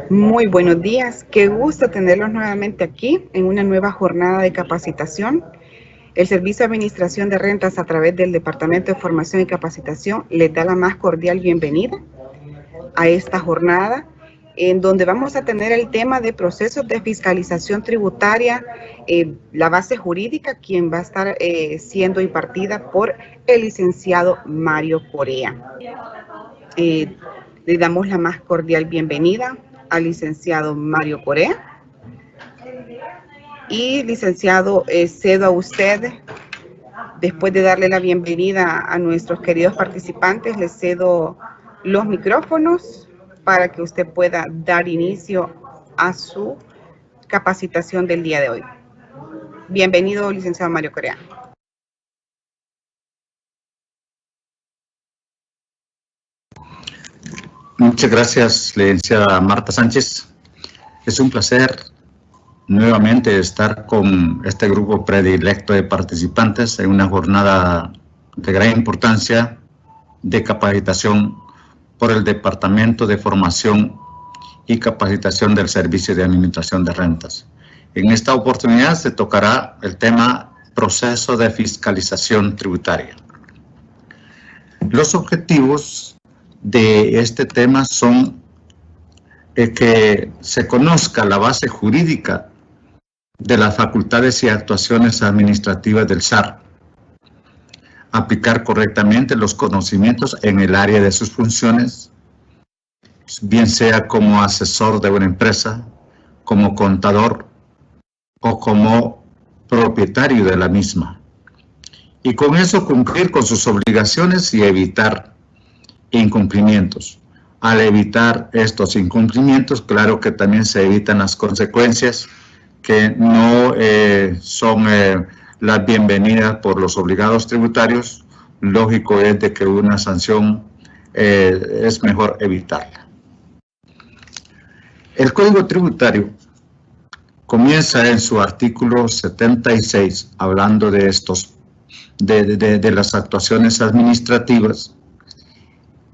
Muy buenos días, qué gusto tenerlos nuevamente aquí en una nueva jornada de capacitación. El Servicio de Administración de Rentas a través del Departamento de Formación y Capacitación les da la más cordial bienvenida a esta jornada en donde vamos a tener el tema de procesos de fiscalización tributaria, la base jurídica, quien va a estar siendo impartida por el licenciado Mario Corea. Le damos la más cordial bienvenida al licenciado Mario Corea. Y licenciado, cedo a usted, después de darle la bienvenida a nuestros queridos participantes, les cedo los micrófonos para que usted pueda dar inicio a su capacitación del día de hoy. Bienvenido, licenciado Mario Corea. Muchas gracias, licenciada Marta Sánchez. Es un placer nuevamente estar con este grupo predilecto de participantes en una jornada de gran importancia de capacitación por el Departamento de Formación y Capacitación del Servicio de Administración de Rentas. En esta oportunidad se tocará el tema proceso de fiscalización tributaria. Los objetivos de este tema son que se conozca la base jurídica de las facultades y actuaciones administrativas del SAR, aplicar correctamente los conocimientos en el área de sus funciones, bien sea como asesor de una empresa, como contador o como propietario de la misma, y con eso cumplir con sus obligaciones y evitar incumplimientos. Al evitar estos incumplimientos, claro que también se evitan las consecuencias que no son las bienvenidas por los obligados tributarios. Lógico es de que una sanción es mejor evitarla. El Código Tributario comienza en su artículo 76 hablando de de las actuaciones administrativas,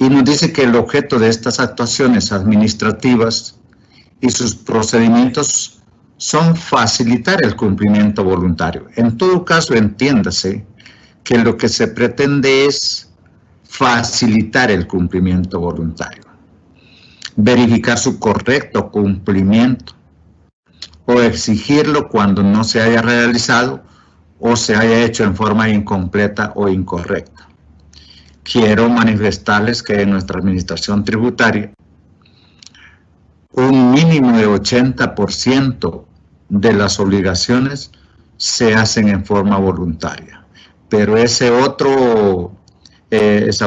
y nos dice que el objeto de estas actuaciones administrativas y sus procedimientos son facilitar el cumplimiento voluntario. En todo caso, entiéndase que lo que se pretende es facilitar el cumplimiento voluntario, verificar su correcto cumplimiento o exigirlo cuando no se haya realizado o se haya hecho en forma incompleta o incorrecta. Quiero manifestarles que en nuestra administración tributaria un mínimo de 80% de las obligaciones se hacen en forma voluntaria, pero esa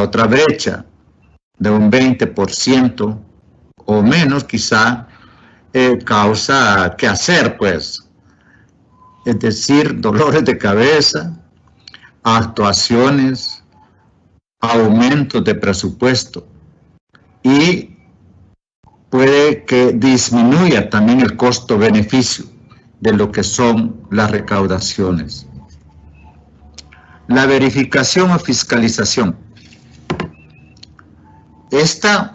otra brecha de un 20% o menos quizá causa qué hacer, pues, es decir, dolores de cabeza, actuaciones, aumentos de presupuesto, y puede que disminuya también el costo-beneficio de lo que son las recaudaciones. La verificación o fiscalización. Esta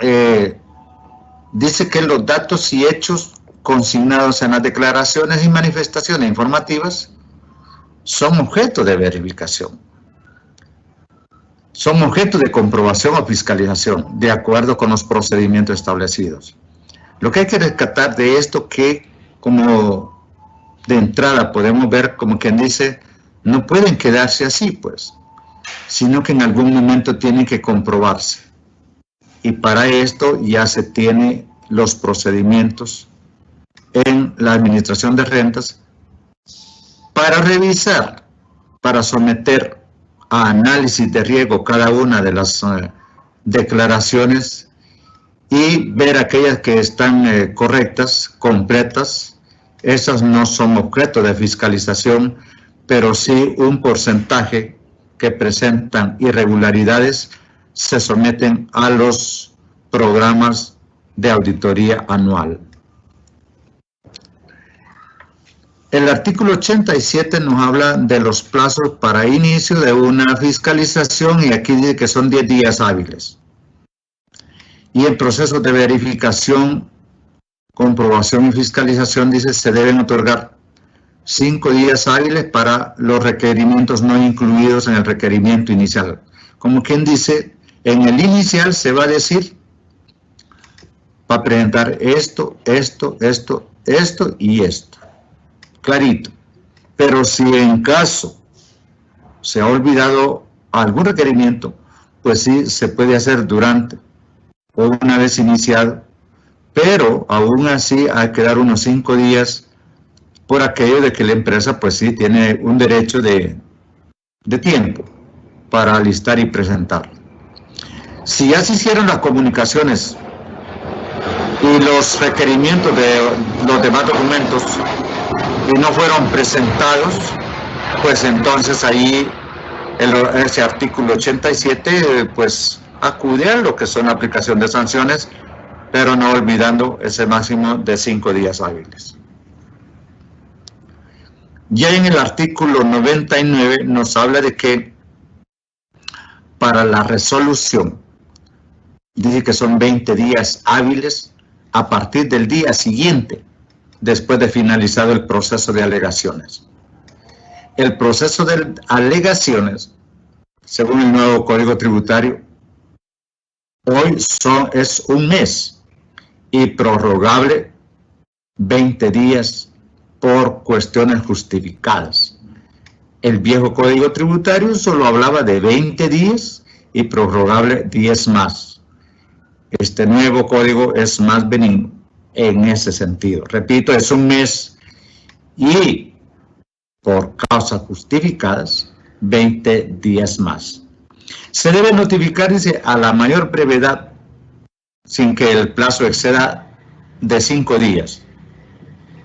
dice que los datos y hechos consignados en las declaraciones y manifestaciones informativas son objeto de verificación. Son objeto de comprobación o fiscalización, de acuerdo con los procedimientos establecidos. Lo que hay que rescatar de esto, que como de entrada podemos ver, como quien dice, no pueden quedarse así, pues, sino que en algún momento tienen que comprobarse. Y para esto ya se tiene los procedimientos en la Administración de Rentas para revisar, para someter a análisis de riesgo cada una de las declaraciones y ver aquellas que están correctas, completas. Esas no son objeto de fiscalización, pero sí un porcentaje que presentan irregularidades se someten a los programas de auditoría anual. El artículo 87 nos habla de los plazos para inicio de una fiscalización, y aquí dice que son 10 días hábiles. Y en procesos de verificación, comprobación y fiscalización, dice, se deben otorgar 5 días hábiles para los requerimientos no incluidos en el requerimiento inicial. Como quien dice, en el inicial se va a decir, va a presentar esto y esto. Clarito. Pero si en caso se ha olvidado algún requerimiento, pues sí, se puede hacer durante o una vez iniciado, pero aún así hay que dar unos 5 días por aquello de que la empresa pues sí tiene un derecho de tiempo para alistar y presentarlo. Si ya se hicieron las comunicaciones y los requerimientos de los demás documentos y no fueron presentados, pues entonces ahí ese artículo 87 pues acude a lo que son la aplicación de sanciones, pero no olvidando ese máximo de 5 días hábiles. Ya en el artículo 99 nos habla de que para la resolución, dice que son 20 días hábiles a partir del día siguiente, después de finalizado el proceso de alegaciones. El proceso de alegaciones, según el nuevo Código Tributario, hoy es un mes y prorrogable 20 días por cuestiones justificadas. El viejo Código Tributario solo hablaba de 20 días y prorrogable 10 más. Este nuevo código es más benigno en ese sentido. Repito, es un mes y por causas justificadas 20 días más. Se debe notificar, dice, a la mayor brevedad sin que el plazo exceda de 5 días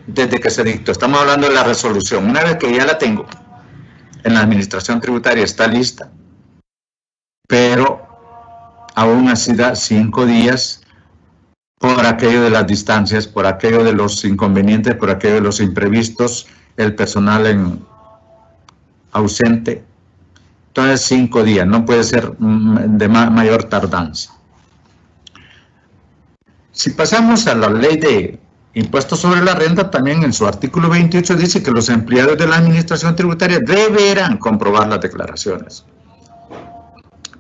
desde que se dictó. Estamos hablando de la resolución. Una vez que ya la tengo en la administración tributaria, está lista, pero aún así da 5 días por aquello de las distancias, por aquello de los inconvenientes, por aquello de los imprevistos, el personal ausente. Entonces 5 días, no puede ser de mayor tardanza. Si pasamos a la ley de impuestos sobre la renta, también en su artículo 28 dice que los empleados de la administración tributaria deberán comprobar las declaraciones,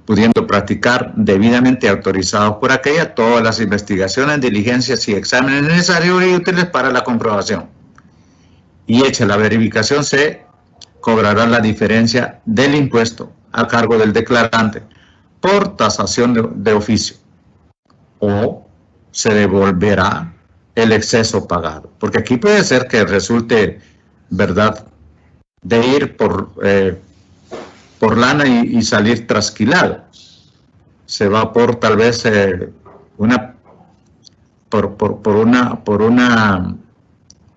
pudiendo practicar debidamente autorizados por aquella todas las investigaciones, diligencias y exámenes necesarios y útiles para la comprobación. Y hecha la verificación, se cobrará la diferencia del impuesto a cargo del declarante por tasación de oficio, o se devolverá el exceso pagado. Porque aquí puede ser que resulte, ¿verdad?, de ir por lana y salir trasquilado. Se va por tal vez por una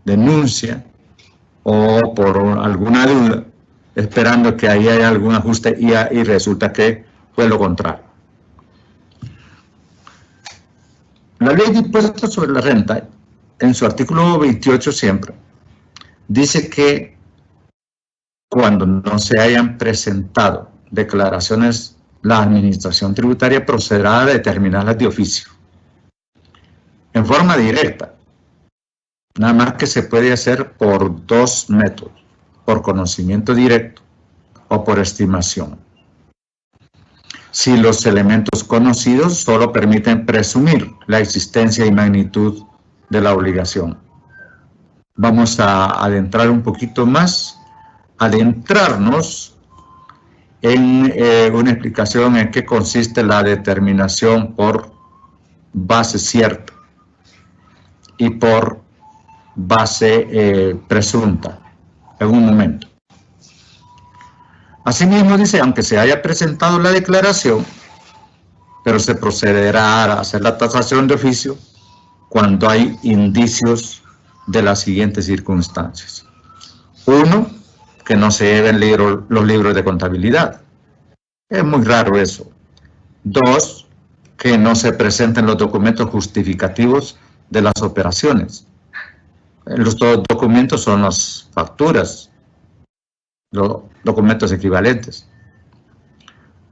denuncia o por alguna duda, esperando que ahí haya algún ajuste y resulta que fue lo contrario. La ley de impuestos sobre la renta, en su artículo 28 siempre, dice que cuando no se hayan presentado declaraciones, la administración tributaria procederá a determinarlas de oficio, en forma directa. Nada más que se puede hacer por 2 métodos, por conocimiento directo o por estimación. Si los elementos conocidos solo permiten presumir la existencia y magnitud de la obligación. Vamos a adentrar un poquito más, adentrarnos en una explicación en qué consiste la determinación por base cierta y por base presunta, en un momento. Asimismo dice, aunque se haya presentado la declaración, pero se procederá a hacer la tasación de oficio cuando hay indicios de las siguientes circunstancias. 1, que no se lleven los libros de contabilidad. Es muy raro eso. 2, que no se presenten los documentos justificativos de las operaciones. Los documentos son las facturas, los documentos equivalentes,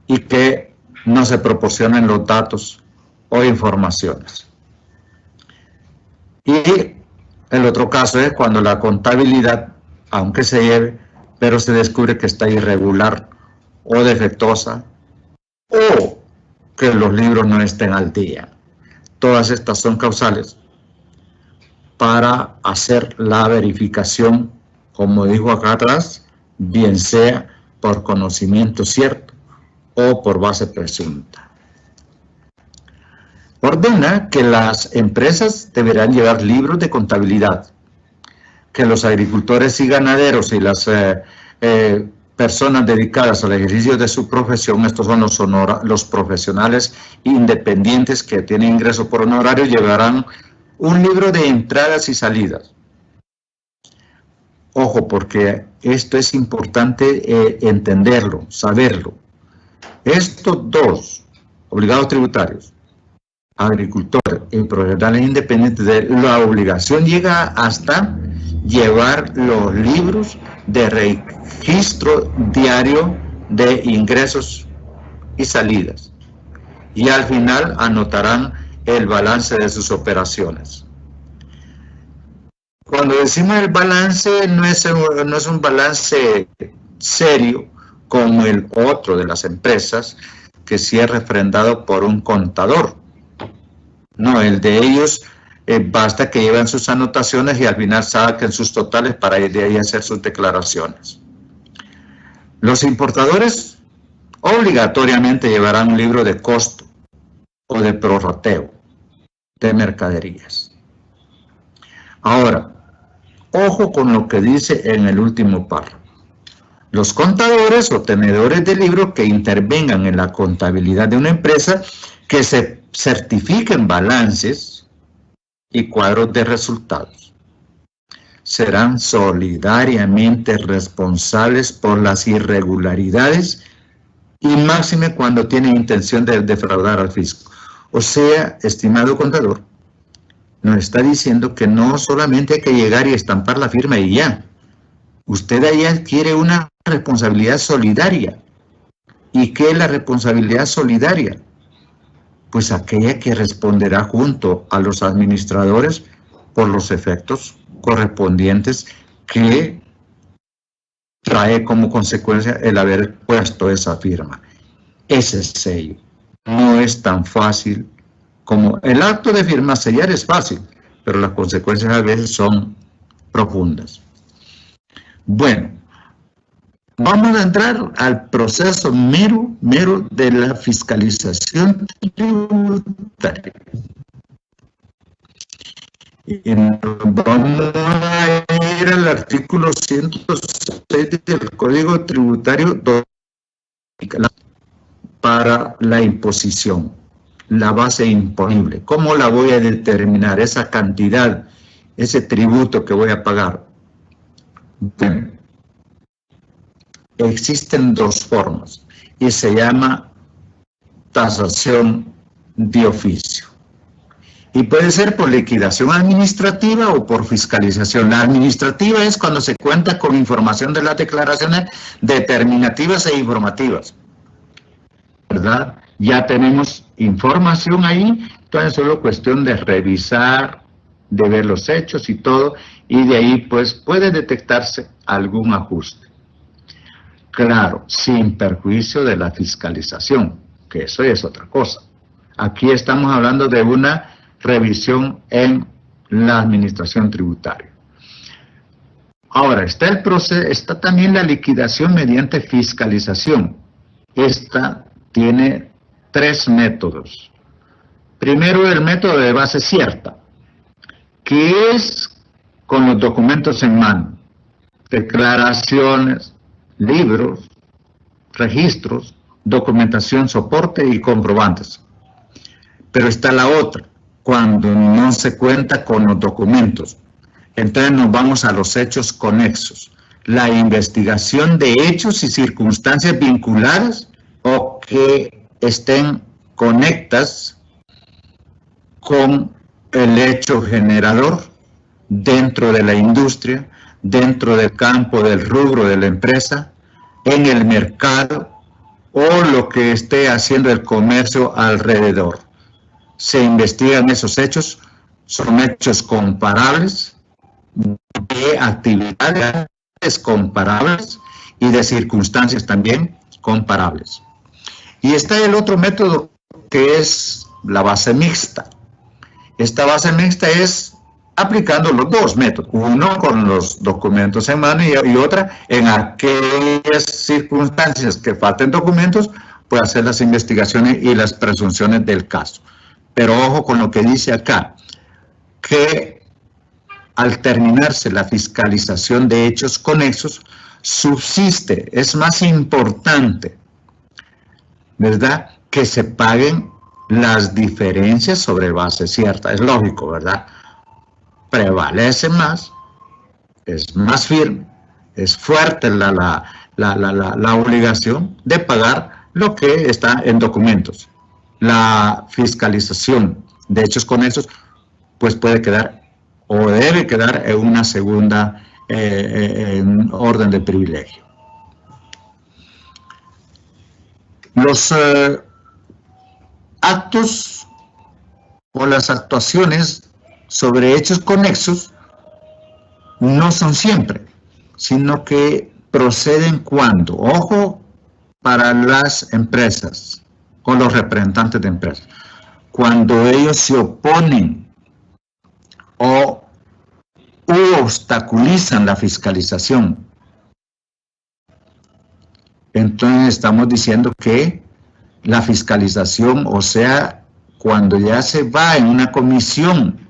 y que no se proporcionen los datos o informaciones. Y el otro caso es cuando la contabilidad, aunque se lleve, pero se descubre que está irregular o defectuosa, o que los libros no estén al día. Todas estas son causales para hacer la verificación, como dijo acá atrás, bien sea por conocimiento cierto o por base presunta. Ordena que las empresas deberán llevar libros de contabilidad, que los agricultores y ganaderos y las personas dedicadas al ejercicio de su profesión, estos son los profesionales independientes que tienen ingreso por honorario, llevarán un libro de entradas y salidas. Ojo, porque esto es importante entenderlo, saberlo. Estos dos obligados tributarios, agricultores y profesionales independientes, la obligación llega hasta llevar los libros de registro diario de ingresos y salidas. Y al final anotarán el balance de sus operaciones. Cuando decimos el balance, no es un balance serio como el otro de las empresas, que sí es refrendado por un contador. No, el de ellos basta que lleven sus anotaciones y al final saquen sus totales para ir de ahí a hacer sus declaraciones. Los importadores obligatoriamente llevarán un libro de costo o de prorrateo de mercaderías. Ahora, ojo con lo que dice en el último párrafo. Los contadores o tenedores de libros que intervengan en la contabilidad de una empresa, que se certifiquen balances y cuadros de resultados, serán solidariamente responsables por las irregularidades y máxime cuando tienen intención de defraudar al fisco. O sea, estimado contador, nos está diciendo que no solamente hay que llegar y estampar la firma y ya. Usted ahí adquiere una responsabilidad solidaria. ¿Y qué es la responsabilidad solidaria? Pues aquella que responderá junto a los administradores por los efectos correspondientes que trae como consecuencia el haber puesto esa firma, ese sello. No es tan fácil como el acto de firma. Sellar es fácil, pero las consecuencias a veces son profundas. Bueno, vamos a entrar al proceso mero de la fiscalización tributaria. Y vamos a ir al artículo 106 del Código Tributario para la imposición, la base imponible. ¿Cómo la voy a determinar? Esa cantidad, ese tributo que voy a pagar. Bueno, existen dos formas y se llama tasación de oficio. Y puede ser por liquidación administrativa o por fiscalización. La administrativa es cuando se cuenta con información de las declaraciones determinativas e informativas, ¿verdad? Ya tenemos información ahí, entonces es solo cuestión de revisar, de ver los hechos y todo, y de ahí pues puede detectarse algún ajuste. Claro, sin perjuicio de la fiscalización, que eso es otra cosa. Aquí estamos hablando de una revisión en la administración tributaria. Ahora, está el proceso, está también la liquidación mediante fiscalización. Esta tiene tres métodos. Primero, el método de base cierta, que es con los documentos en mano, declaraciones, libros, registros, documentación, soporte y comprobantes. Pero está la otra, cuando no se cuenta con los documentos. Entonces nos vamos a los hechos conexos, la investigación de hechos y circunstancias vinculadas o que estén conectas con el hecho generador dentro de la industria, dentro del campo del rubro de la empresa, en el mercado o lo que esté haciendo el comercio alrededor. se investigan esos hechos, son hechos comparables, de actividades comparables y de circunstancias también comparables. Y está el otro método que es la base mixta. Esta base mixta es aplicando los dos métodos, uno con los documentos en mano y otra en aquellas circunstancias que falten documentos, pues hacer las investigaciones y las presunciones del caso. Pero ojo con lo que dice acá, que al terminarse la fiscalización de hechos conexos, subsiste, es más importante, ¿verdad?, que se paguen las diferencias sobre base cierta. Es lógico, ¿verdad? Prevalece más, es más firme, es fuerte la obligación de pagar lo que está en documentos. La fiscalización de hechos conexos, pues puede quedar o debe quedar en una segunda en orden de privilegio. Los actos o las actuaciones sobre hechos conexos no son siempre, sino que proceden cuando, ojo, para las empresas o los representantes de empresas, cuando ellos se oponen o obstaculizan la fiscalización. Entonces estamos diciendo que la fiscalización, o sea, cuando ya se va en una comisión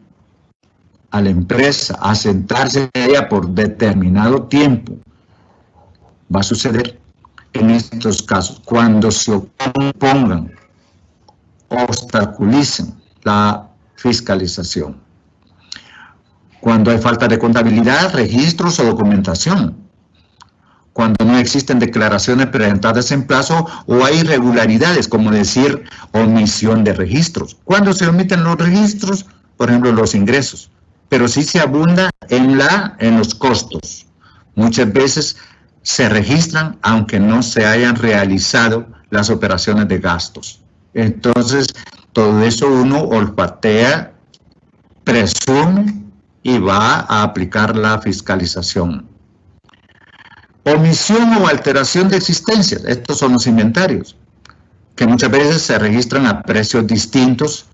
a la empresa a sentarse ella por determinado tiempo, va a suceder en estos casos, cuando se opongan, obstaculicen la fiscalización. Cuando hay falta de contabilidad, registros o documentación. Cuando no existen declaraciones presentadas en plazo o hay irregularidades, como decir, omisión de registros. Cuando se omiten los registros, por ejemplo, los ingresos, pero sí se abunda en los costos. Muchas veces se registran aunque no se hayan realizado las operaciones de gastos. Entonces, todo eso uno olfatea, presume y va a aplicar la fiscalización. Omisión o alteración de existencias, estos son los inventarios, que muchas veces se registran a precios distintos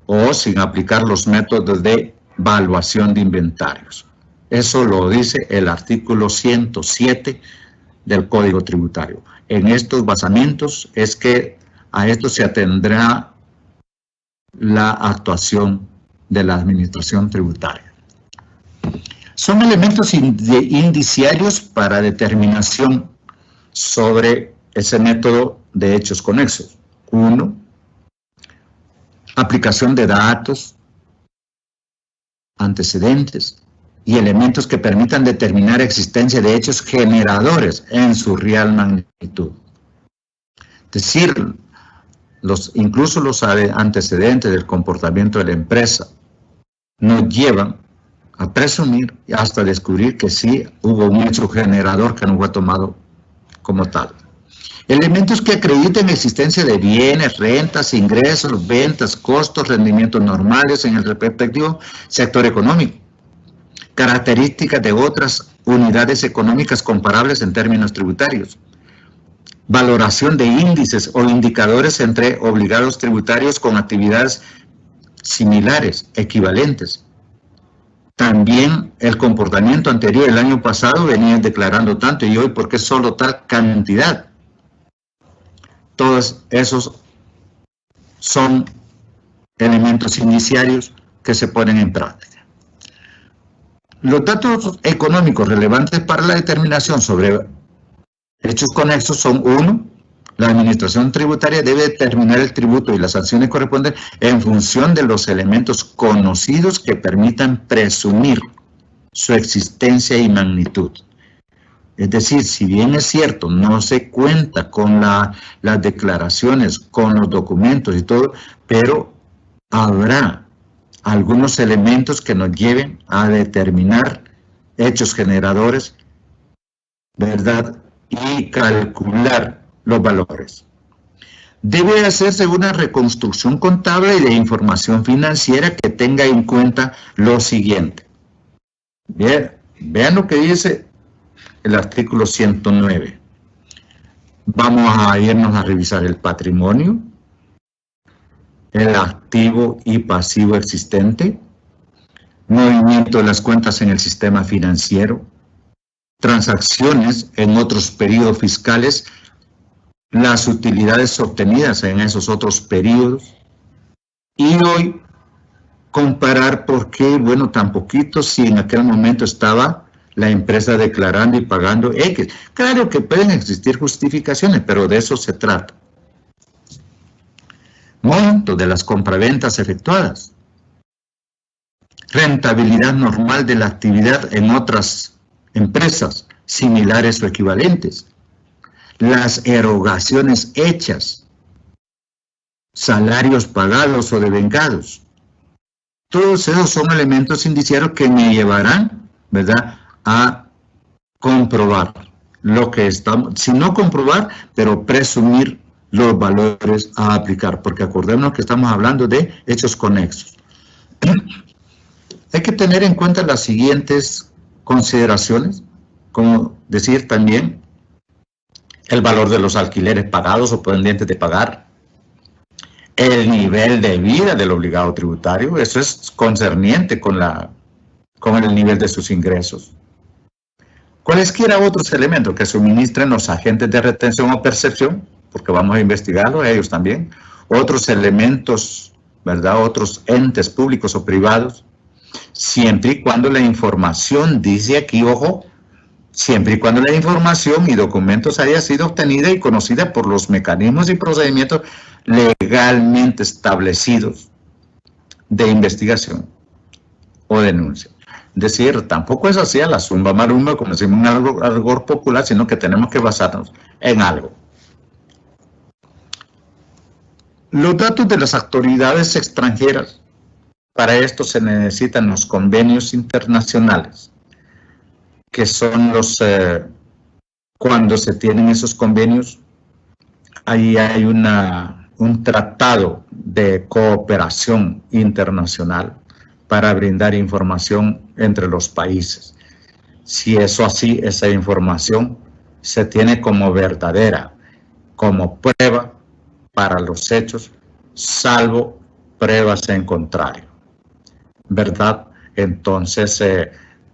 o sin aplicar los métodos de evaluación de inventarios. Eso lo dice el artículo 107 del Código Tributario. En estos basamientos es que a esto se atendrá la actuación de la Administración Tributaria. Son elementos indiciarios para determinación sobre ese método de hechos conexos. 1. Aplicación de datos, antecedentes y elementos que permitan determinar existencia de hechos generadores en su real magnitud. Es decir, incluso los antecedentes del comportamiento de la empresa nos llevan a presumir y hasta descubrir que sí hubo un hecho generador que no fue tomado como tal. Elementos que acrediten existencia de bienes, rentas, ingresos, ventas, costos, rendimientos normales en el respectivo sector económico. Características de otras unidades económicas comparables en términos tributarios. Valoración de índices o indicadores entre obligados tributarios con actividades similares, equivalentes. También el comportamiento anterior, el año pasado venían declarando tanto y hoy ¿por qué solo tal cantidad? Todos esos son elementos iniciarios que se ponen en práctica. Los datos económicos relevantes para la determinación sobre hechos conexos son: 1. La Administración Tributaria debe determinar el tributo y las sanciones correspondientes en función de los elementos conocidos que permitan presumir su existencia y magnitud. Es decir, si bien es cierto, no se cuenta con las declaraciones, con los documentos y todo, pero habrá algunos elementos que nos lleven a determinar hechos generadores, ¿verdad? Y calcular los valores. Debe hacerse una reconstrucción contable y de información financiera que tenga en cuenta lo siguiente. Bien, vean lo que dice el artículo 109. Vamos a irnos a revisar el patrimonio, el activo y pasivo existente, movimiento de las cuentas en el sistema financiero, transacciones en otros periodos fiscales, las utilidades obtenidas en esos otros periodos, y hoy comparar por qué, bueno, tan poquito si en aquel momento estaba la empresa declarando y pagando X. Claro que pueden existir justificaciones, pero de eso se trata. Monto de las compraventas efectuadas. Rentabilidad normal de la actividad en otras empresas similares o equivalentes. Las erogaciones hechas. Salarios pagados o devengados. Todos esos son elementos indiciarios que me llevarán, ¿verdad?, a comprobar lo que estamos, si no comprobar, pero presumir los valores a aplicar, porque acordémonos que estamos hablando de hechos conexos. Hay que tener en cuenta las siguientes consideraciones, como decir también el valor de los alquileres pagados o pendientes de pagar, el nivel de vida del obligado tributario, eso es concerniente con el nivel de sus ingresos. Cualesquiera otros elementos que suministren los agentes de retención o percepción, porque vamos a investigarlo ellos también, otros elementos, ¿verdad?, otros entes públicos o privados, siempre y cuando la información, dice aquí, ojo, siempre y cuando la información y documentos haya sido obtenida y conocida por los mecanismos y procedimientos legalmente establecidos de investigación o denuncia. Es decir, tampoco es así a la zumba marumba, como decimos en algo popular, sino que tenemos que basarnos en algo. Los datos de las autoridades extranjeras, para esto se necesitan los convenios internacionales, que son los, cuando se tienen esos convenios, ahí hay un tratado de cooperación internacional para brindar información entre los países. Si eso así, esa información se tiene como verdadera, como prueba para los hechos, salvo pruebas en contrario, ¿verdad? Entonces,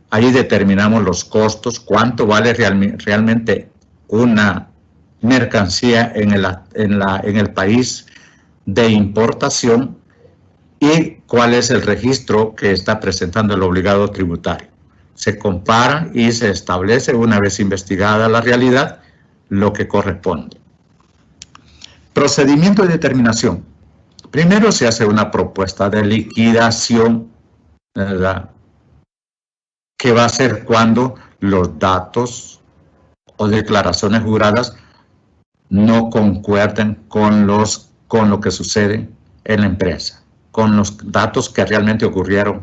ahí determinamos los costos, cuánto vale realmente una mercancía en el país de importación y cuál es el registro que está presentando el obligado tributario. Se compara y se establece, una vez investigada la realidad, lo que corresponde. Procedimiento de determinación. Primero se hace una propuesta de liquidación, ¿verdad?, que va a ser cuando los datos o declaraciones juradas no concuerden con lo que sucede en la empresa, con los datos que realmente ocurrieron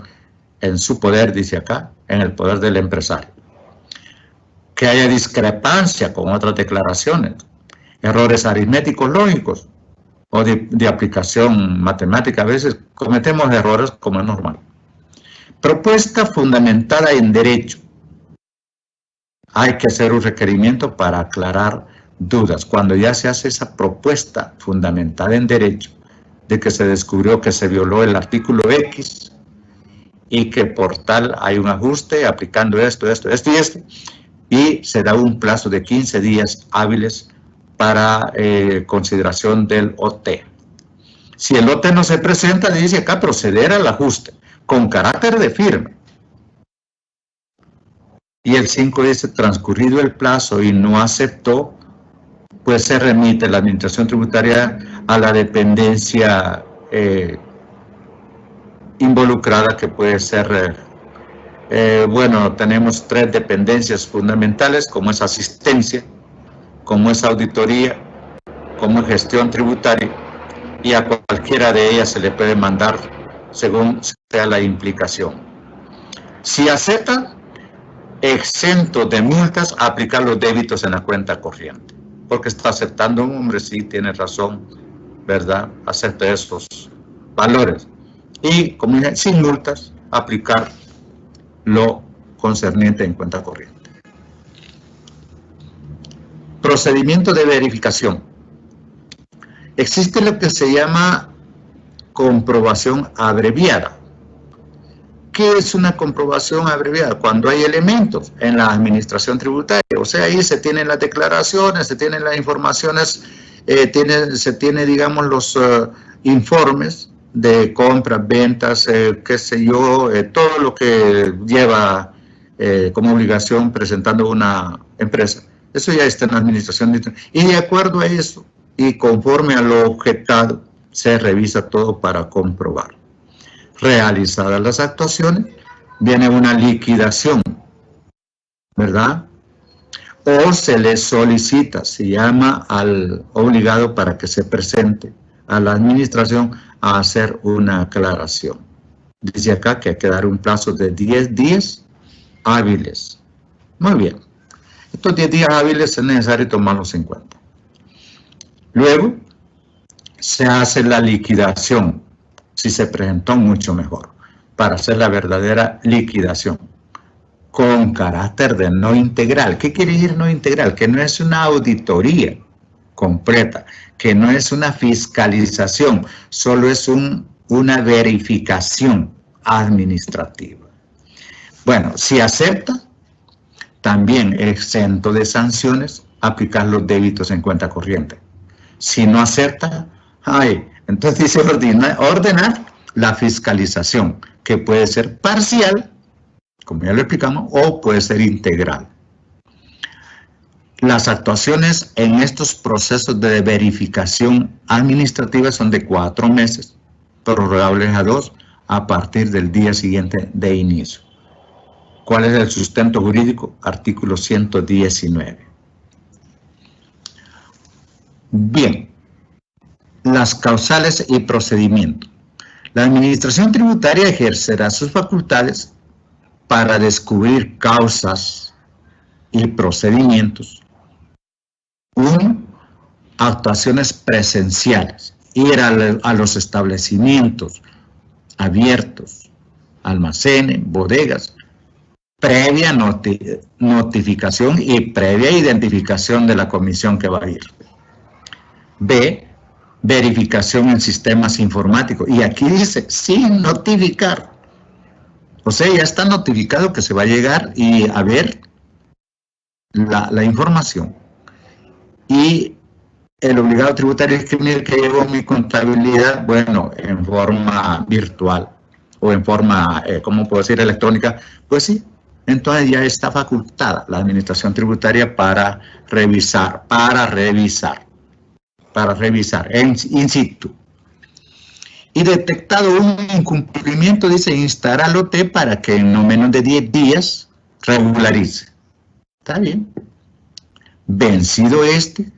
en su poder, dice acá, en el poder del empresario. Que haya discrepancia con otras declaraciones, errores aritméticos lógicos o de aplicación matemática. A veces cometemos errores como es normal. Propuesta fundamentada en derecho. Hay que hacer un requerimiento para aclarar dudas. Cuando ya se hace esa propuesta fundamentada en derecho, de que se descubrió que se violó el artículo X y que por tal hay un ajuste aplicando esto y esto, y se da un plazo de 15 días hábiles para consideración del OT. Si el OT no se presenta, dice acá proceder al ajuste con carácter de firme. Y el 5 dice, transcurrido el plazo y no aceptó, pues se remite la administración tributaria a la dependencia involucrada, que puede ser, bueno, tenemos 3 dependencias fundamentales, como es asistencia, como es auditoría, como es gestión tributaria, y a cualquiera de ellas se le puede mandar según sea la implicación. Si acepta, exento de multas, aplicar los débitos en la cuenta corriente, porque está aceptando un hombre, sí, tiene razón, ¿verdad?, acepte esos valores. Y, como dije, sin multas, aplicar lo concerniente en cuenta corriente. Procedimiento de verificación. Existe lo que se llama comprobación abreviada. ¿Qué es una comprobación abreviada? Cuando hay elementos en la administración tributaria, o sea, ahí se tienen las declaraciones, se tienen las informaciones, se tiene, digamos, los informes de compras, ventas, qué sé yo, todo lo que lleva como obligación presentando una empresa. Eso ya está en la administración. Y de acuerdo a eso, y conforme a lo objetado, se revisa todo para comprobar. Realizadas las actuaciones, viene una liquidación, ¿verdad? O se le solicita, se llama al obligado para que se presente a la administración a hacer una aclaración. Dice acá que hay que dar un plazo de 10 días hábiles. Muy bien. Estos 10 días hábiles es necesario tomarlos en cuenta. Luego, se hace la liquidación. Si se presentó, mucho mejor, para hacer la verdadera liquidación, con carácter de no integral. ¿Qué quiere decir no integral? Que no es una auditoría completa, que no es una fiscalización, solo es una verificación administrativa. Bueno, si acepta, también exento de sanciones, aplicar los débitos en cuenta corriente. Si no acepta, entonces dice ordenar la fiscalización, que puede ser parcial, como ya lo explicamos, o puede ser integral. Las actuaciones en estos procesos de verificación administrativa son de 4 meses, prorrogables a 2 a partir del día siguiente de inicio. ¿Cuál es el sustento jurídico? Artículo 119. Bien. Las causales y procedimientos. La administración tributaria ejercerá sus facultades para descubrir causas y procedimientos. 1. Actuaciones presenciales. Ir a los establecimientos abiertos, almacenes, bodegas, previa notificación y previa identificación de la comisión que va a ir. B. Verificación en sistemas informáticos. Y aquí dice, sin notificar. O sea, ya está notificado que se va a llegar y a ver la información. Y el obligado tributario escribir que llevo mi contabilidad, bueno, en forma virtual o en forma, ¿cómo puedo decir?, electrónica. Pues sí, entonces ya está facultada la administración tributaria para revisar in situ. Y detectado un incumplimiento, dice, instar al OT para que en no menos de 10 días regularice. Está bien. Vencido este,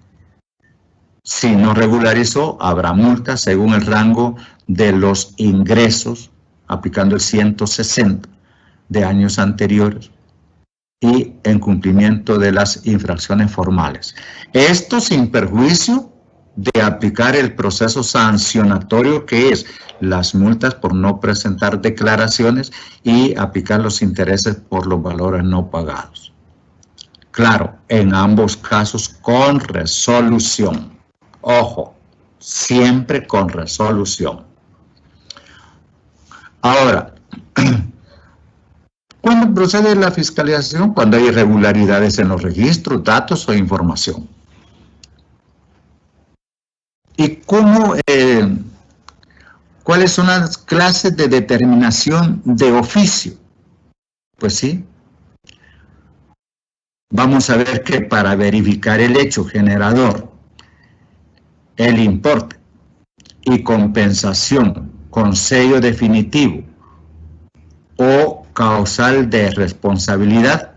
si no regularizó, habrá multa según el rango de los ingresos, aplicando el 160 de años anteriores, y en cumplimiento de las infracciones formales. Esto sin perjuicio de aplicar el proceso sancionatorio, que es las multas por no presentar declaraciones y aplicar los intereses por los valores no pagados. Claro, en ambos casos con resolución. Ojo, siempre con resolución. Ahora, ¿cuándo procede la fiscalización? Cuando hay irregularidades en los registros, datos o información. ¿Y cuáles son las clases de determinación de oficio? Pues sí. Vamos a ver que para verificar el hecho generador, el importe y compensación con sello definitivo o causal de responsabilidad,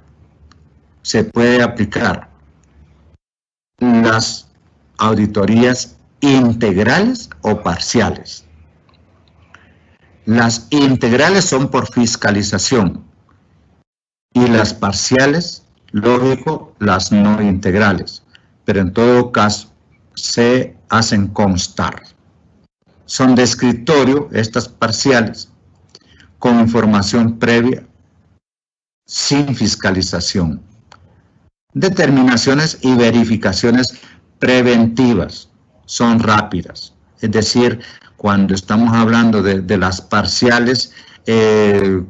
se puede aplicar las auditorías integrales o parciales. Las integrales son por fiscalización y las parciales, lógico, las no integrales, pero en todo caso se hacen constar. son de escritorio, estas parciales, con información previa, sin fiscalización. Determinaciones y verificaciones preventivas son rápidas. Es decir, cuando estamos hablando de las parciales,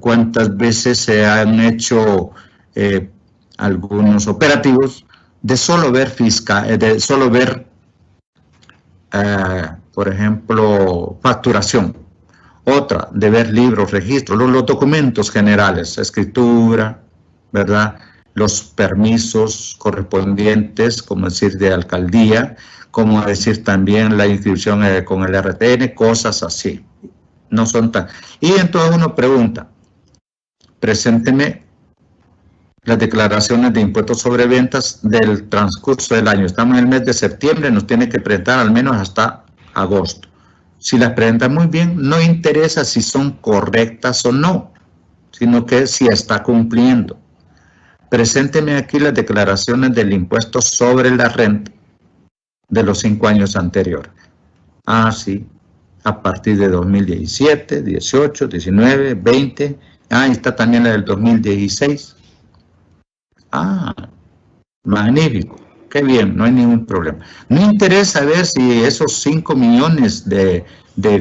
cuántas veces se han hecho algunos operativos de solo ver por ejemplo, facturación. Otra, de ver libros, registros, los documentos generales, escritura, ¿verdad? Los permisos correspondientes, como decir, de alcaldía, como decir también la inscripción con el RTN, cosas así. No son tan... Y entonces uno pregunta, presénteme las declaraciones de impuestos sobre ventas del transcurso del año. Estamos en el mes de septiembre, nos tiene que presentar al menos hasta agosto. Si las presenta muy bien, no interesa si son correctas o no, sino que si está cumpliendo. Presénteme aquí las declaraciones del impuesto sobre la renta de los 5 años anteriores. Ah, sí, a partir de 2017, 18, 19, 20. Ahí está también la del 2016. Ah, magnífico. Qué bien, no hay ningún problema. No interesa ver si esos 5 millones de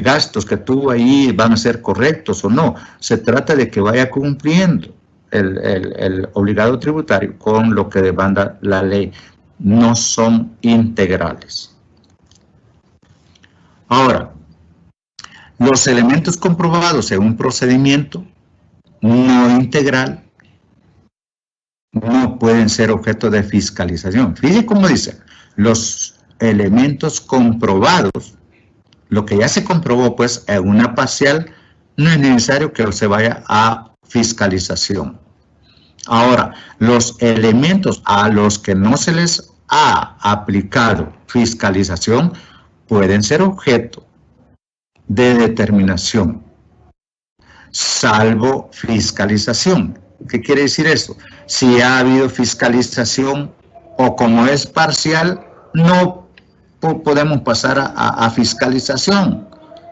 gastos que tuvo ahí van a ser correctos o no. Se trata de que vaya cumpliendo el obligado tributario con lo que demanda la ley. No son integrales. Ahora, los elementos comprobados en un procedimiento no integral no pueden ser objeto de fiscalización. Fíjense cómo dice, los elementos comprobados, lo que ya se comprobó pues en una parcial, no es necesario que se vaya a fiscalización. Ahora, los elementos a los que no se les ha aplicado fiscalización pueden ser objeto de determinación, salvo fiscalización. ¿Qué quiere decir esto? Si ha habido fiscalización o como es parcial, no podemos pasar a fiscalización,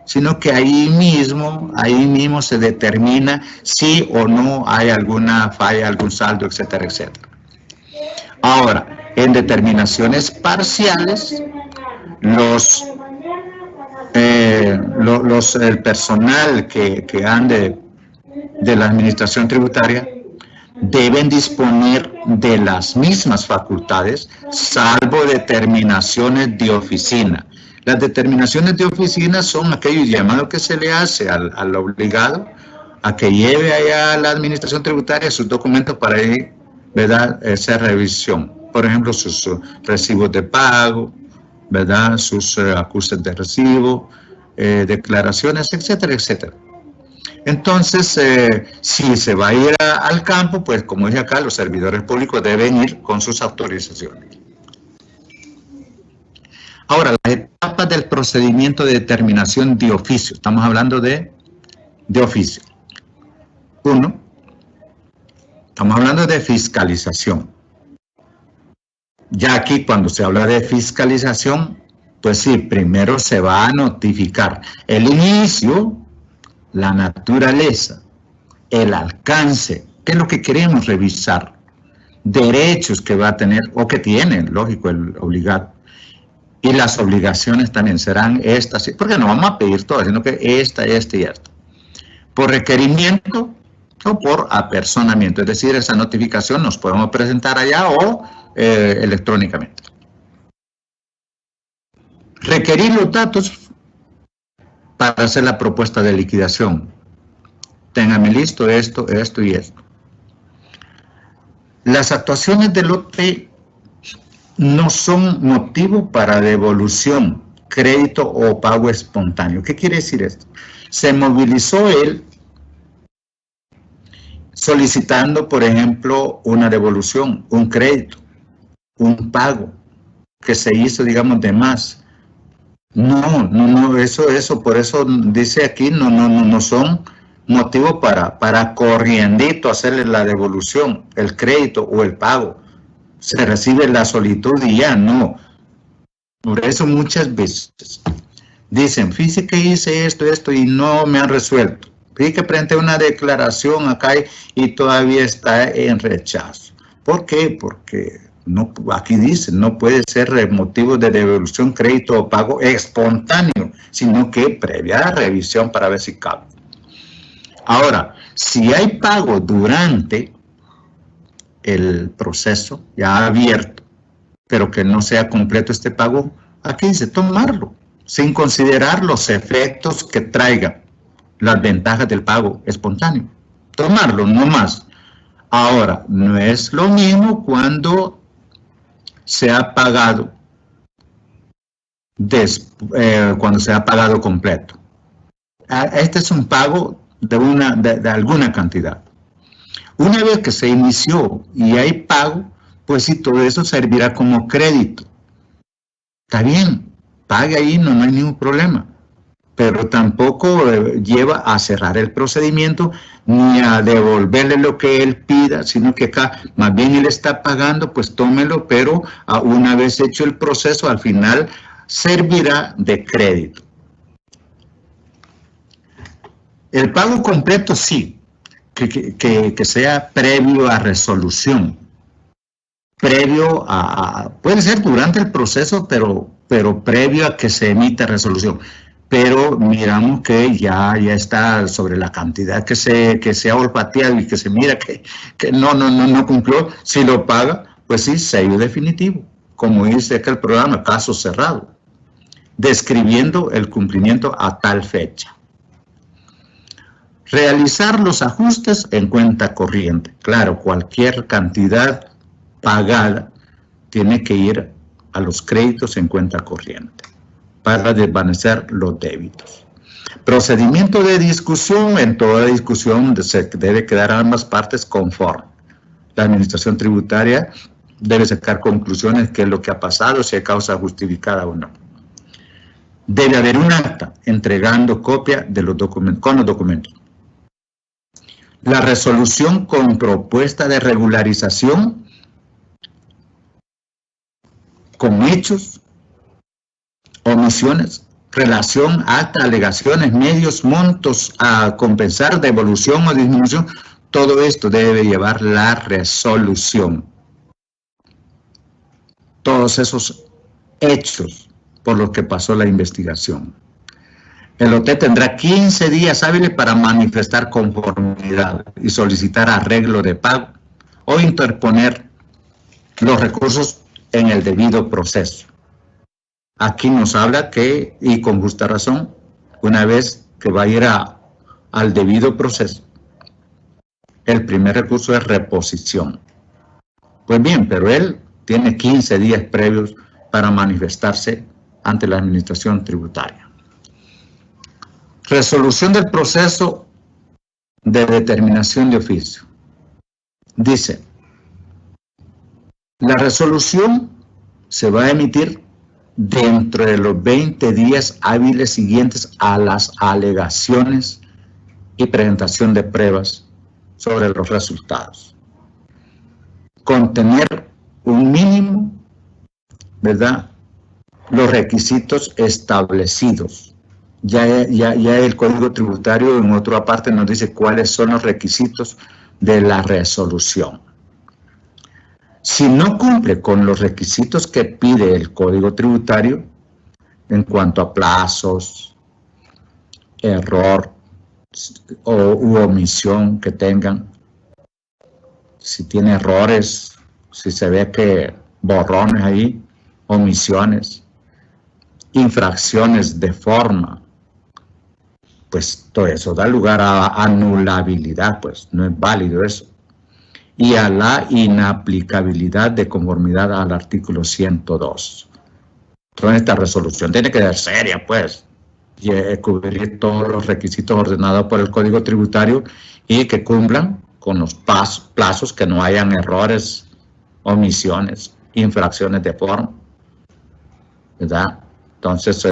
sino que ahí mismo se determina si o no hay alguna falla, algún saldo, etcétera, etcétera. Ahora, en determinaciones parciales, el personal que ande de la administración tributaria deben disponer de las mismas facultades, salvo determinaciones de oficina. Las determinaciones de oficina son aquellos llamados que se le hace al obligado a que lleve allá a la administración tributaria sus documentos para ir, ¿verdad?, hacer revisión. Por ejemplo, sus recibos de pago, ¿verdad?, sus acuses de recibo, declaraciones, etcétera, etcétera. Entonces, si se va a ir al campo, pues como dice acá, los servidores públicos deben ir con sus autorizaciones. Ahora, las etapas del procedimiento de determinación de oficio. Estamos hablando de oficio. 1. Estamos hablando de fiscalización. Ya aquí cuando se habla de fiscalización, pues sí, primero se va a notificar el inicio, la naturaleza, el alcance, ¿qué es lo que queremos revisar? Derechos que va a tener o que tiene, lógico, el obligado. Y las obligaciones también serán estas, porque no vamos a pedir todas, sino que esta y esta. Por requerimiento o por apersonamiento, es decir, esa notificación nos podemos presentar allá o electrónicamente. Requerir los datos para hacer la propuesta de liquidación. Téngame listo esto y esto. Las actuaciones del lote no son motivo para devolución, crédito o pago espontáneo. ¿Qué quiere decir esto? Se movilizó él solicitando, por ejemplo, una devolución, un crédito, un pago que se hizo, digamos, de más. No, eso, por eso dice aquí, no son motivo para corriendito hacerle la devolución, el crédito o el pago. Se recibe la solicitud y ya no. Por eso muchas veces Dicen, fíjese que hice esto y no me han resuelto. Fíjese que presenté una declaración acá y todavía está en rechazo. ¿Por qué? Porque no, aquí dice, no puede ser motivo de devolución, crédito o pago espontáneo, sino que previa revisión para ver si cabe. Ahora, si hay pago durante el proceso ya abierto, pero que no sea completo este pago, aquí dice tomarlo, sin considerar los efectos que traigan las ventajas del pago espontáneo. Tomarlo, no más. Ahora, no es lo mismo cuando se ha pagado, cuando se ha pagado completo. Este es un pago de alguna cantidad. Una vez que se inició y hay pago, pues sí, todo eso servirá como crédito. Está bien, pague ahí, no hay ningún problema. Pero tampoco lleva a cerrar el procedimiento ni a devolverle lo que él pida, sino que acá más bien él está pagando, pues tómelo, pero una vez hecho el proceso, al final servirá de crédito. El pago completo sí, que sea previo a resolución. Previo puede ser durante el proceso, pero previo a que se emita resolución. Pero miramos que ya está sobre la cantidad que se ha olfateado y que se mira que no cumplió. Si lo paga, pues sí, sello definitivo. Como dice acá el programa, caso cerrado, describiendo el cumplimiento a tal fecha. Realizar los ajustes en cuenta corriente. Claro, cualquier cantidad pagada tiene que ir a los créditos en cuenta corriente para desvanecer los débitos. Procedimiento de discusión. En toda discusión se debe quedar ambas partes conforme. La administración tributaria debe sacar conclusiones, qué es lo que ha pasado, si hay causa justificada o no. Debe haber un acta entregando copia de los documentos, con los documentos. La resolución con propuesta de regularización con hechos, omisiones, relación, acta, alegaciones, medios, montos a compensar, devolución o disminución, todo esto debe llevar la resolución. Todos esos hechos por los que pasó la investigación. El OT tendrá 15 días hábiles para manifestar conformidad y solicitar arreglo de pago o interponer los recursos en el debido proceso. Aquí nos habla que, y con justa razón, una vez que va a ir al debido proceso, el primer recurso es reposición. Pues bien, pero él tiene 15 días previos para manifestarse ante la administración tributaria. Resolución del proceso de determinación de oficio. Dice, la resolución se va a emitir dentro de los 20 días hábiles siguientes a las alegaciones y presentación de pruebas sobre los resultados. Contener un mínimo, ¿verdad? Los requisitos establecidos. Ya el Código Tributario en otra parte nos dice cuáles son los requisitos de la resolución. Si no cumple con los requisitos que pide el Código Tributario en cuanto a plazos, error u omisión que tengan, si tiene errores, si se ve que borrones ahí, omisiones, infracciones de forma, pues todo eso da lugar a anulabilidad, pues no es válido eso. Y a la inaplicabilidad de conformidad al artículo 102. Entonces esta resolución tiene que ser seria, pues, y cubrir todos los requisitos ordenados por el Código Tributario y que cumplan con los plazos, que no hayan errores, omisiones, infracciones de forma, ¿verdad? Entonces,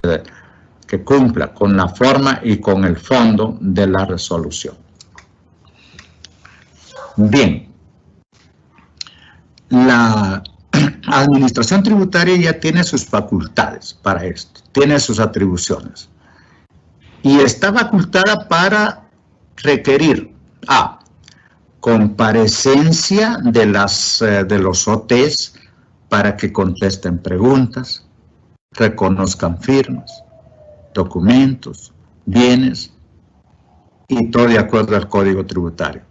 que cumpla con la forma y con el fondo de la resolución. Bien. Administración tributaria ya tiene sus facultades para esto, tiene sus atribuciones. Y está facultada para requerir comparecencia de los OTs para que contesten preguntas, reconozcan firmas, documentos, bienes, y todo de acuerdo al Código Tributario.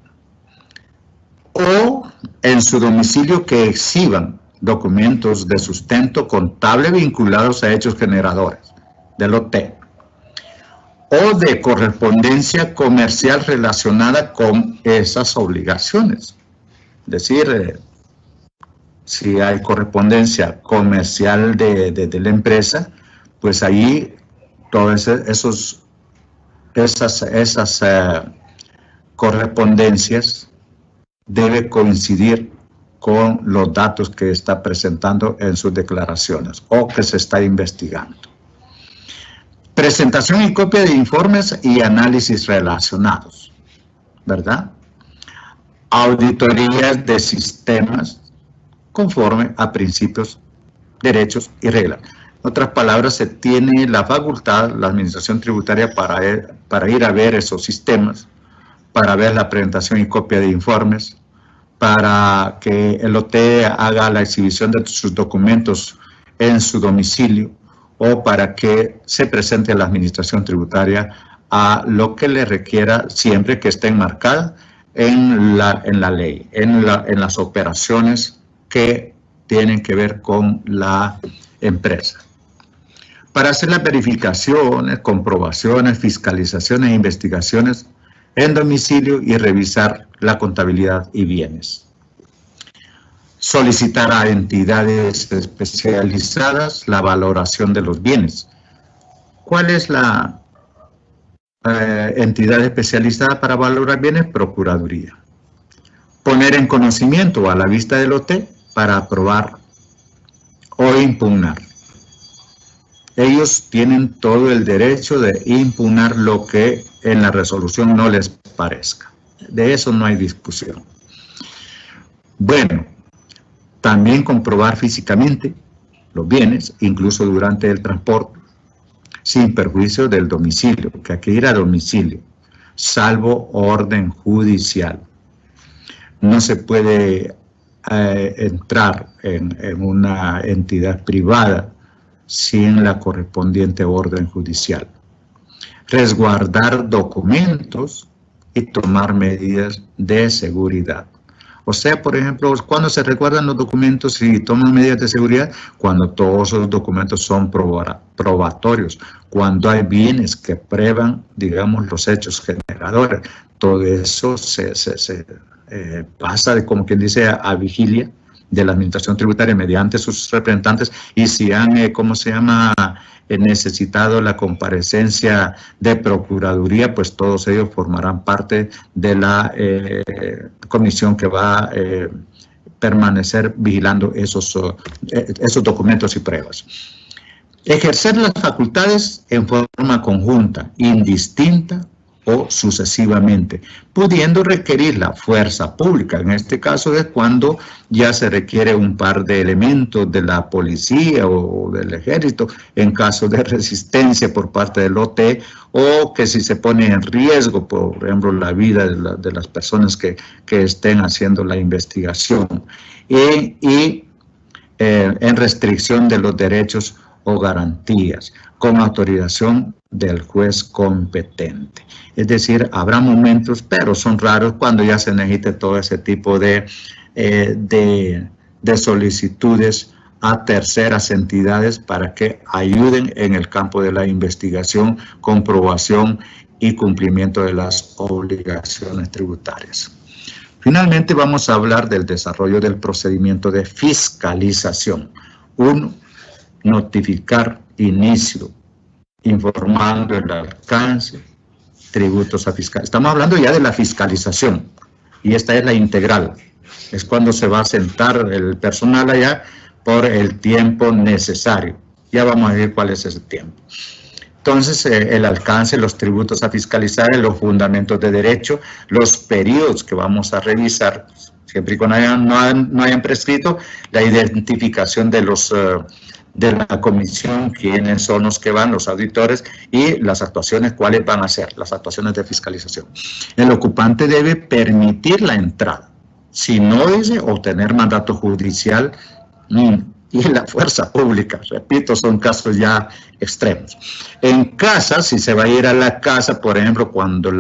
O en su domicilio que exhiban documentos de sustento contable vinculados a hechos generadores del OT, o de correspondencia comercial relacionada con esas obligaciones. Es decir, si hay correspondencia comercial de la empresa, pues ahí todas esas correspondencias debe coincidir con los datos que está presentando en sus declaraciones o que se está investigando. Presentación y copia de informes y análisis relacionados, ¿verdad? Auditorías de sistemas conforme a principios, derechos y reglas. En otras palabras, se tiene la facultad, la administración tributaria, para ir a ver esos sistemas, para ver la presentación y copia de informes, para que el OT haga la exhibición de sus documentos en su domicilio, o para que se presente a la administración tributaria a lo que le requiera, siempre que esté enmarcada en la ley, en las operaciones que tienen que ver con la empresa. Para hacer las verificaciones, comprobaciones, fiscalizaciones e investigaciones en domicilio y revisar la contabilidad y bienes. Solicitar a entidades especializadas la valoración de los bienes. ¿Cuál es la entidad especializada para valorar bienes? Procuraduría. Poner en conocimiento a la vista del OT para aprobar o impugnar. Ellos tienen todo el derecho de impugnar lo que en la resolución no les parezca. De eso no hay discusión. Bueno, también comprobar físicamente los bienes, incluso durante el transporte, sin perjuicio del domicilio, que hay que ir a domicilio, salvo orden judicial. No se puede entrar en una entidad privada sin la correspondiente orden judicial. Resguardar documentos y tomar medidas de seguridad. O sea, por ejemplo, cuando se resguardan los documentos y toman medidas de seguridad, cuando todos esos documentos son probatorios, cuando hay bienes que prueban, digamos, los hechos generadores, todo eso se pasa, de, como quien dice, a vigilia de la administración tributaria mediante sus representantes, y si han, necesitado la comparecencia de procuraduría, pues todos ellos formarán parte de la comisión que va a permanecer vigilando esos documentos y pruebas. Ejercer las facultades en forma conjunta, indistinta o sucesivamente, pudiendo requerir la fuerza pública. En este caso es cuando ya se requiere un par de elementos de la policía o del ejército en caso de resistencia por parte del OT, o que si se pone en riesgo, por ejemplo, la vida de las personas que estén haciendo la investigación, y en restricción de los derechos o garantías, con autorización del juez competente. Es decir, habrá momentos, pero son raros, cuando ya se necesite todo ese tipo de solicitudes a terceras entidades para que ayuden en el campo de la investigación, comprobación y cumplimiento de las obligaciones tributarias. Finalmente, vamos a hablar del desarrollo del procedimiento de fiscalización. 1. Notificar inicio, informando el alcance, tributos a fiscal. Estamos hablando ya de la fiscalización, y esta es la integral. Es cuando se va a sentar el personal allá por el tiempo necesario. Ya vamos a ver cuál es ese tiempo. Entonces, el alcance, los tributos a fiscalizar, los fundamentos de derecho, los periodos que vamos a revisar, siempre y cuando no hayan prescrito, la identificación de de la comisión, quiénes son los que van, los auditores, y las actuaciones, cuáles van a ser, las actuaciones de fiscalización. El ocupante debe permitir la entrada. Si no dice, obtener mandato judicial y la fuerza pública. Repito, son casos ya extremos. En casa, si se va a ir a la casa, por ejemplo, cuando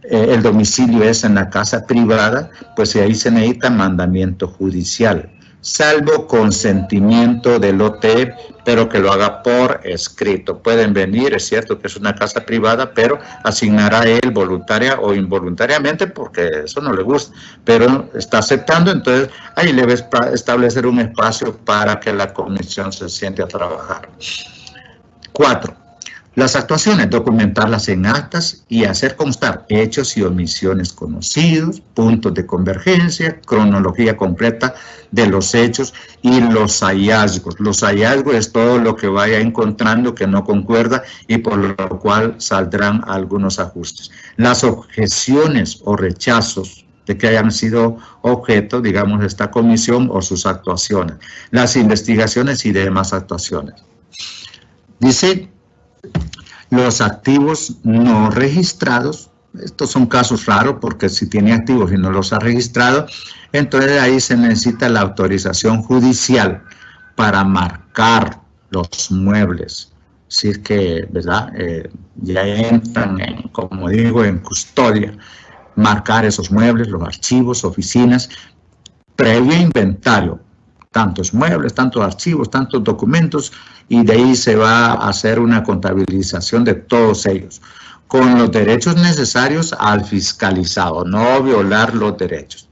el domicilio es en la casa privada, pues ahí se necesita mandamiento judicial, salvo consentimiento del OT, pero que lo haga por escrito. Pueden venir, es cierto que es una casa privada, pero asignará él voluntaria o involuntariamente, porque eso no le gusta, pero está aceptando, entonces ahí le va a establecer un espacio para que la comisión se siente a trabajar. 4. Las actuaciones, documentarlas en actas y hacer constar hechos y omisiones conocidos, puntos de convergencia, cronología completa de los hechos y los hallazgos. Los hallazgos es todo lo que vaya encontrando que no concuerda y por lo cual saldrán algunos ajustes. Las objeciones o rechazos de que hayan sido objeto, digamos, de esta comisión o sus actuaciones. Las investigaciones y demás actuaciones. Dice, los activos no registrados, estos son casos raros porque si tiene activos y no los ha registrado, entonces ahí se necesita la autorización judicial para marcar los muebles. Si es que, ¿verdad? Ya entran, como digo, en custodia, marcar esos muebles, los archivos, oficinas, previo inventario, tantos muebles, tantos archivos, tantos documentos, y de ahí se va a hacer una contabilización de todos ellos, con los derechos necesarios al fiscalizado, no violar los derechos.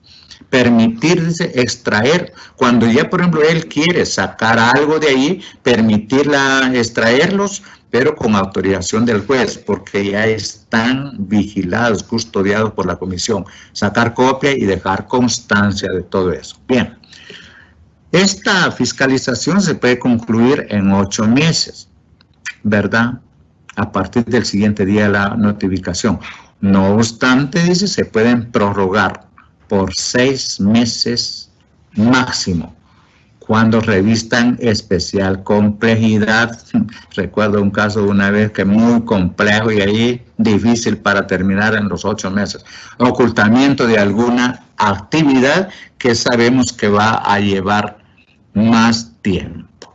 Permitirse extraer, cuando ya, por ejemplo, él quiere sacar algo de ahí, permitirla extraerlos, pero con autorización del juez, porque ya están vigilados, custodiados por la comisión. Sacar copia y dejar constancia de todo eso. Bien. Esta fiscalización se puede concluir en 8 meses, ¿verdad? A partir del siguiente día de la notificación. No obstante, dice, se pueden prorrogar por 6 meses máximo, cuando revistan especial complejidad. Recuerdo un caso de una vez que muy complejo y ahí difícil para terminar en los 8 meses. Ocultamiento de alguna actividad que sabemos que va a llevar más tiempo.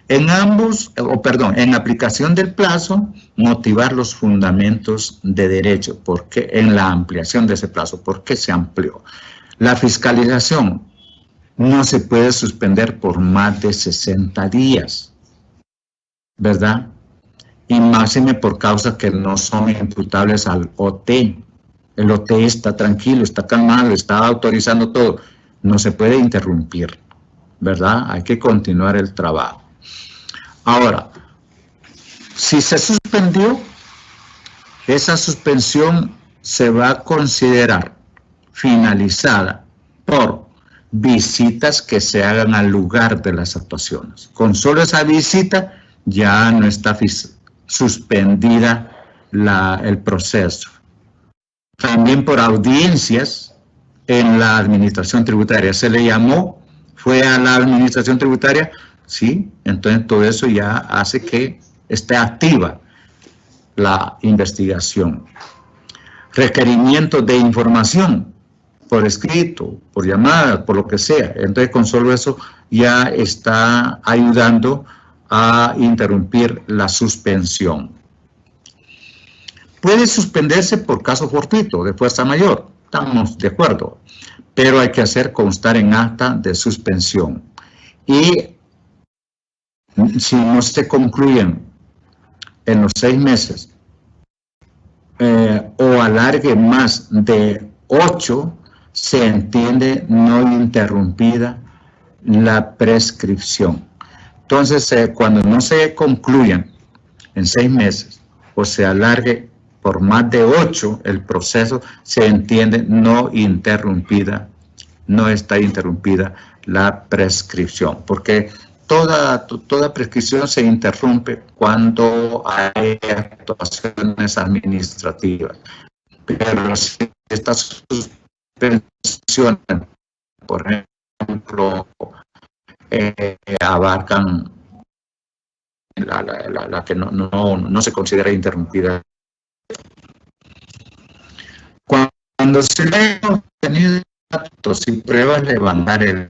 En en aplicación del plazo, motivar los fundamentos de derecho, porque en la ampliación de ese plazo, ¿por qué se amplió? La fiscalización no se puede suspender por más de 60 días, ¿verdad? Y máxime por causas que no son imputables al OT. El OT está tranquilo, está calmado, está autorizando todo. No se puede interrumpir, ¿verdad? Hay que continuar el trabajo. Ahora, si se suspendió, esa suspensión se va a considerar finalizada por visitas que se hagan al lugar de las actuaciones. Con solo esa visita ya no está suspendida el proceso. También por audiencias en la administración tributaria. Se le llamó, fue a la administración tributaria, sí, entonces todo eso ya hace que esté activa la investigación. Requerimiento de información por escrito, por llamada, por lo que sea. Entonces con solo eso ya está ayudando a interrumpir la suspensión. Puede suspenderse por caso fortuito de fuerza mayor, estamos de acuerdo, pero hay que hacer constar en acta de suspensión. Y si no se concluyen en los 6 meses o alargue más de 8, se entiende no interrumpida la prescripción. Entonces, cuando no se concluyan en 6 meses o se alargue por más de 8 el proceso, se entiende no interrumpida, no está interrumpida la prescripción, porque toda prescripción se interrumpe cuando hay actuaciones administrativas, pero si está pensiones, por ejemplo, abarcan la que no se considera interrumpida. Cuando se le han obtenido datos y pruebas de levantar el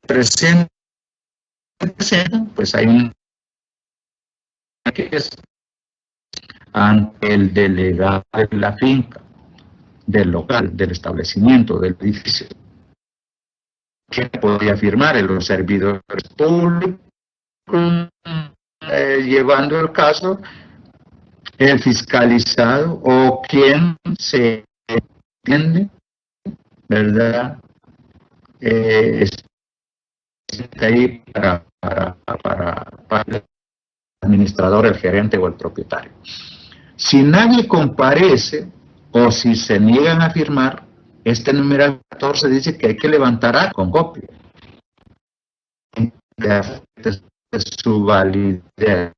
presente, pues hay un que es ante el delegado de la finca, del local, del establecimiento, del edificio, que podía firmar en los servidores públicos, llevando el caso el fiscalizado o quien se entiende, ¿verdad? Está ahí para el administrador, el gerente o el propietario. Si nadie comparece o si se niegan a firmar, este numeral 14 dice que hay que levantar acta con copia de su validez,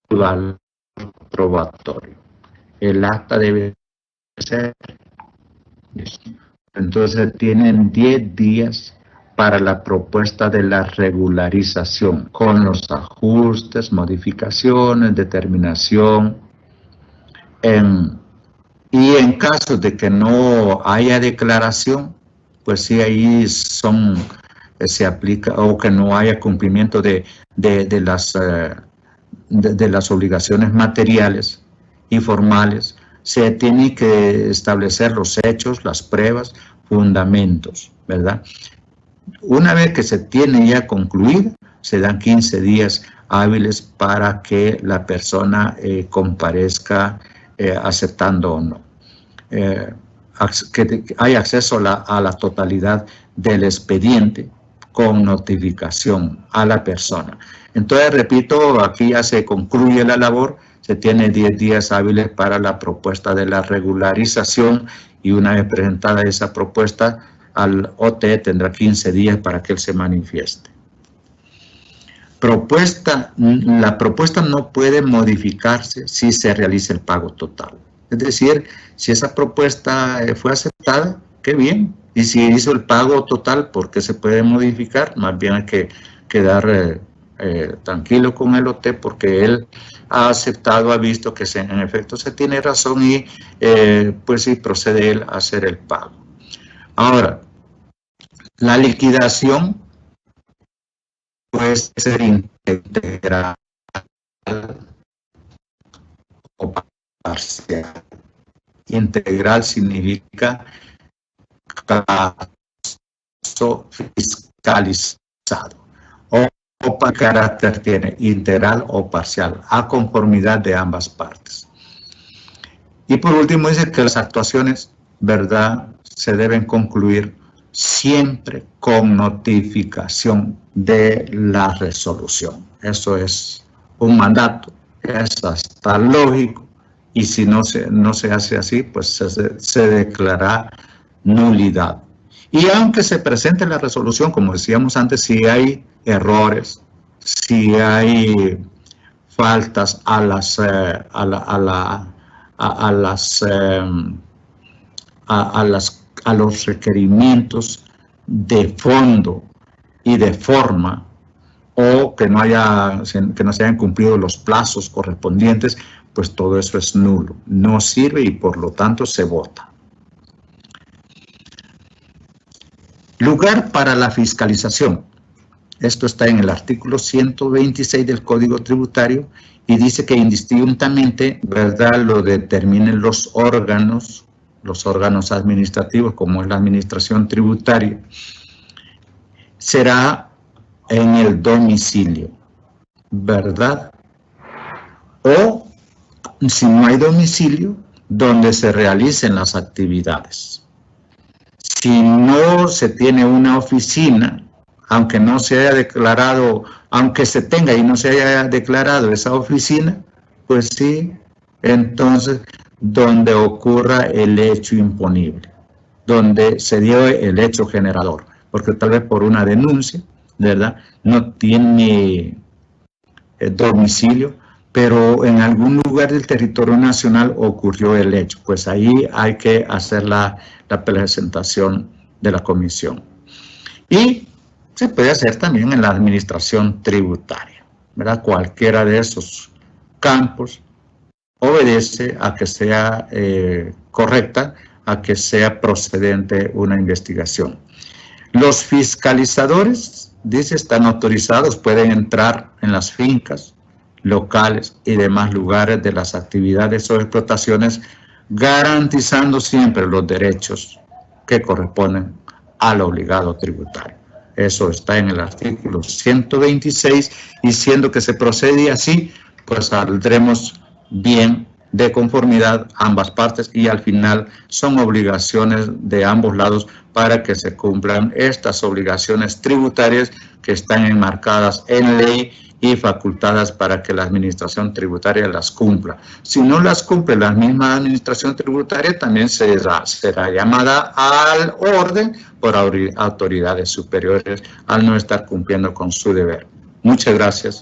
su valor probatorio. El acta debe ser. Entonces tienen 10 días para la propuesta de la regularización, con los ajustes, modificaciones, determinación. Y en caso de que no haya declaración, pues sí, ahí se aplica, o que no haya cumplimiento de las obligaciones materiales y formales, se tiene que establecer los hechos, las pruebas, fundamentos, ¿verdad? Una vez que se tiene ya concluido, se dan 15 días hábiles para que la persona comparezca aceptando o no. Que hay acceso a la totalidad del expediente con notificación a la persona. Entonces, repito, aquí ya se concluye la labor, se tiene 10 días hábiles para la propuesta de la regularización y una vez presentada esa propuesta, al OT tendrá 15 días para que él se manifieste. La propuesta no puede modificarse si se realiza el pago total. Es decir, si esa propuesta fue aceptada, qué bien. Y si hizo el pago total, ¿por qué se puede modificar? Más bien hay que quedar tranquilo con el OT porque él ha aceptado, ha visto que en efecto se tiene razón y pues sí procede él a hacer el pago. Ahora, la liquidación puede ser integral o parcial. Integral significa caso fiscalizado. O para carácter tiene integral o parcial, a conformidad de ambas partes. Y por último dice que las actuaciones, ¿verdad?, se deben concluir siempre con notificación de la resolución. Eso es un mandato, es hasta lógico, y si no se hace así, pues se declara nulidad. Y aunque se presente la resolución, como decíamos antes, si hay errores, si hay faltas a los requerimientos de fondo y de forma, o que no se hayan cumplido los plazos correspondientes, pues todo eso es nulo, no sirve y por lo tanto se vota. Lugar para la fiscalización. Esto está en el artículo 126 del Código Tributario y dice que indistintamente, ¿verdad?, lo determinen los órganos administrativos, como es la administración tributaria, será en el domicilio, ¿verdad? O, si no hay domicilio, donde se realicen las actividades. Si no se tiene una oficina, aunque no se haya declarado, aunque se tenga y no se haya declarado esa oficina, pues sí, entonces donde ocurra el hecho imponible, donde se dio el hecho generador, porque tal vez por una denuncia, ¿verdad?, no tiene domicilio, pero en algún lugar del territorio nacional ocurrió el hecho. Pues ahí hay que hacer la presentación de la comisión. Y se puede hacer también en la administración tributaria, ¿verdad? Cualquiera de esos campos obedece a que sea correcta, a que sea procedente una investigación. Los fiscalizadores, dice, están autorizados, pueden entrar en las fincas, locales y demás lugares de las actividades o explotaciones, garantizando siempre los derechos que corresponden al obligado tributario. Eso está en el artículo 126 y siendo que se procede así, pues saldremos bien de conformidad ambas partes y al final son obligaciones de ambos lados para que se cumplan estas obligaciones tributarias que están enmarcadas en ley y facultadas para que la administración tributaria las cumpla. Si no las cumple la misma administración tributaria, también será llamada al orden por autoridades superiores al no estar cumpliendo con su deber. Muchas gracias.